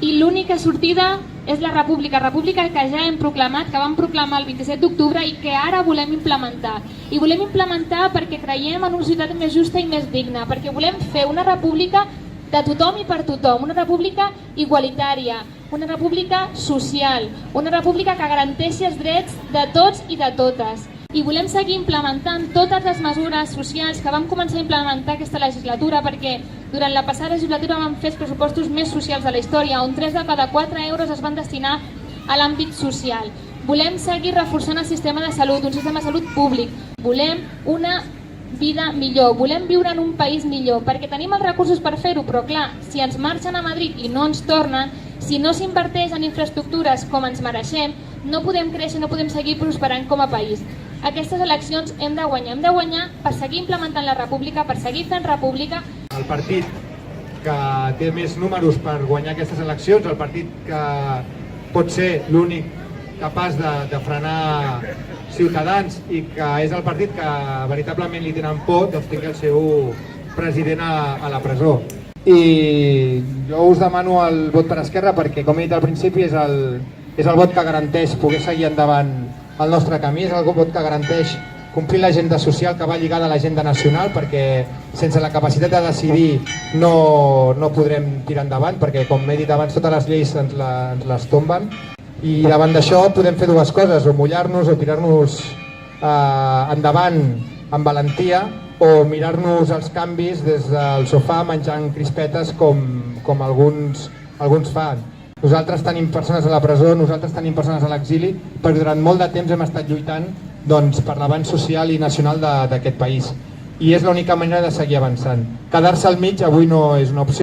i l'única sortida és la república que ja hem proclamat, que vam proclamar el 27 d'octubre i que ara volem implementar. I volem implementar perquè creiem en una societat més justa i més digna, perquè volem fer una república de tothom i per tothom, una república igualitària, una república social, una república que garanteixi els drets de tots i de totes. I volem seguir implementant totes les mesures socials que vam començar a implementar aquesta legislatura, perquè durant la passada legislatura vam fer els pressupostos més socials de la història, on 3 de cada 4 euros es van destinar a l'àmbit social. Volem seguir reforçant el sistema de salut, un sistema de salut públic. Volem una vida millor, volem viure en un país millor, perquè tenim els recursos per fer-ho, però clar, si ens marxen a Madrid i no ens tornen, si no s'inverteix en infraestructures com ens mereixem, no podem créixer, no podem seguir prosperant com a país. Aquestes eleccions hem de guanyar per seguir implementant la república, per seguir fent república. El partit que té més números per guanyar aquestes eleccions, el partit que pot ser l'únic capaç de frenar Ciutadans i que és el partit que veritablement li tenen por, doncs tingui el seu president a la presó. I jo us demano el vot per Esquerra perquè, com he dit al principi, és el vot que garanteix poder seguir endavant el nostre camí, és el vot que garanteix complir l'agenda social que va lligada a l'agenda nacional, perquè sense la capacitat de decidir no podrem tirar endavant, perquè com he dit abans totes les lleis ens les tomben, i davant d'això podem fer dues coses, o mullar-nos o tirar-nos endavant amb valentia, o mirar-nos els canvis des del sofà menjant crispetes com alguns fan. Nosaltres tenim persones a la presó, nosaltres tenim persones a l'exili, però durant molt de temps hem estat lluitant per l'avanç social i nacional d'aquest país. I és l'única manera de seguir avançant. Quedar-se al mig avui no és una opció.